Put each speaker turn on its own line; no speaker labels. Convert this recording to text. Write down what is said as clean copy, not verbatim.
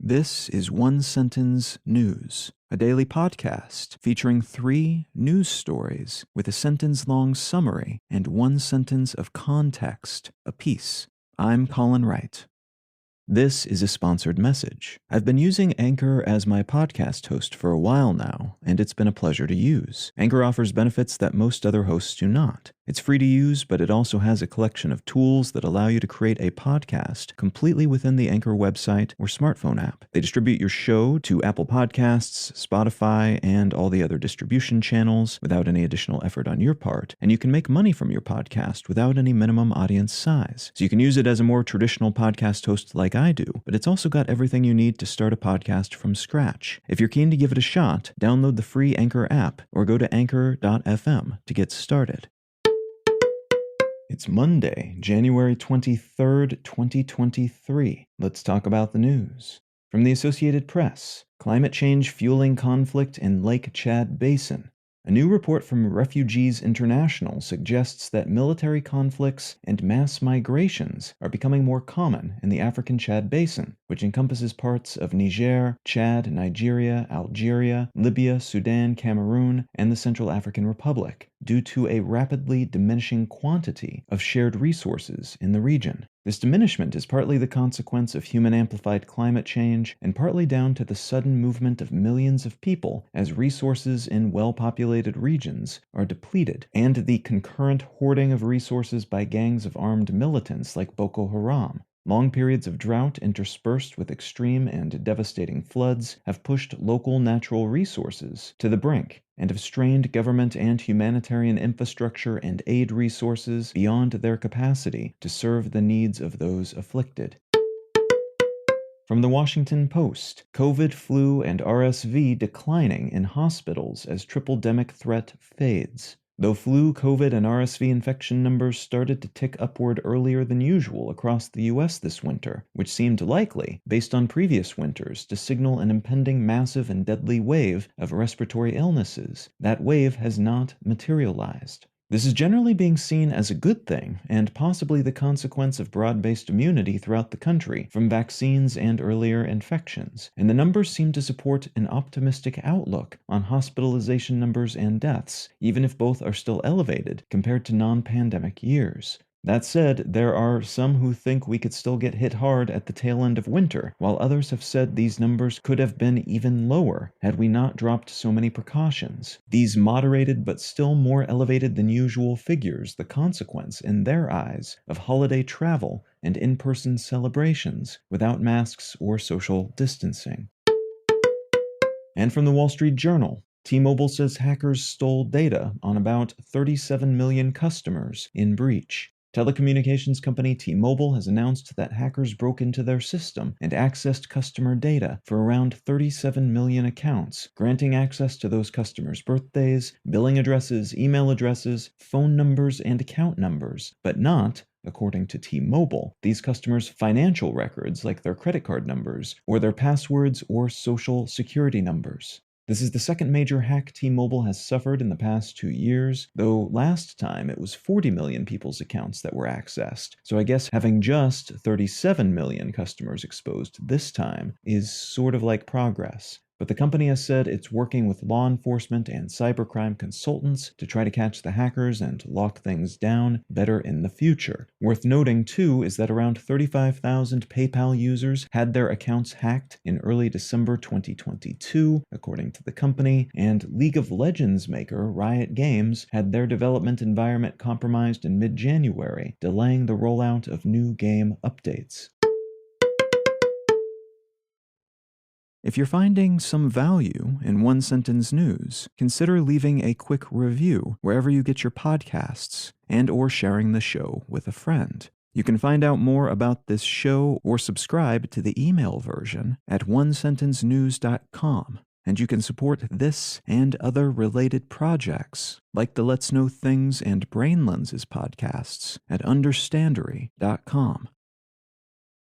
This is One Sentence News, a daily podcast featuring 3 news stories with a sentence-long summary and 1 sentence of context apiece. I'm Colin Wright. This is a sponsored message. I've been using Anchor as my podcast host for a while now, and it's been a pleasure to use. Anchor offers benefits that most other hosts do not. It's free to use, but it also has a collection of tools that allow you to create a podcast completely within the Anchor website or smartphone app. They distribute your show to Apple Podcasts, Spotify, and all the other distribution channels without any additional effort on your part, and you can make money from your podcast without any minimum audience size. So you can use it as a more traditional podcast host like I do, but it's also got everything you need to start a podcast from scratch. If you're keen to give it a shot, download the free Anchor app or go to anchor.fm to get started. It's Monday, January 23rd, 2023. Let's talk about the news. From the Associated Press, climate change fueling conflict in Lake Chad Basin. A new report from Refugees International suggests that military conflicts and mass migrations are becoming more common in the African Chad Basin, which encompasses parts of Niger, Chad, Nigeria, Algeria, Libya, Sudan, Cameroon, and the Central African Republic, due to a rapidly diminishing quantity of shared resources in the region. This diminishment is partly the consequence of human-amplified climate change and partly down to the sudden movement of millions of people as resources in well-populated regions are depleted, and the concurrent hoarding of resources by gangs of armed militants like Boko Haram. Long periods of drought interspersed with extreme and devastating floods have pushed local natural resources to the brink and have strained government and humanitarian infrastructure and aid resources beyond their capacity to serve the needs of those afflicted. From the Washington Post, COVID, flu, and RSV declining in hospitals as triple-demic threat fades. Though flu, COVID, and RSV infection numbers started to tick upward earlier than usual across the U.S. this winter, which seemed likely, based on previous winters, to signal an impending massive and deadly wave of respiratory illnesses, that wave has not materialized. This is generally being seen as a good thing, and possibly the consequence of broad-based immunity throughout the country from vaccines and earlier infections, and the numbers seem to support an optimistic outlook on hospitalization numbers and deaths, even if both are still elevated compared to non-pandemic years. That said, there are some who think we could still get hit hard at the tail end of winter, while others have said these numbers could have been even lower had we not dropped so many precautions. These moderated but still more elevated than usual figures the consequence, in their eyes, of holiday travel and in-person celebrations without masks or social distancing. And from the Wall Street Journal, T-Mobile says hackers stole data on about 37 million customers in breach. Telecommunications company T-Mobile has announced that hackers broke into their system and accessed customer data for around 37 million accounts, granting access to those customers' birthdays, billing addresses, email addresses, phone numbers, and account numbers, but not, according to T-Mobile, these customers' financial records like their credit card numbers, or their passwords or social security numbers. This is the second major hack T-Mobile has suffered in the past 2 years, though last time it was 40 million people's accounts that were accessed. So I guess having just 37 million customers exposed this time is sort of like progress. But the company has said it's working with law enforcement and cybercrime consultants to try to catch the hackers and lock things down better in the future. Worth noting, too, is that around 35,000 PayPal users had their accounts hacked in early December 2022, according to the company, and League of Legends maker Riot Games had their development environment compromised in mid-January, delaying the rollout of new game updates. If you're finding some value in One Sentence News, consider leaving a quick review wherever you get your podcasts and/or sharing the show with a friend. You can find out more about this show or subscribe to the email version at onesentencenews.com, and you can support this and other related projects like the Let's Know Things and Brain Lenses podcasts at understandery.com.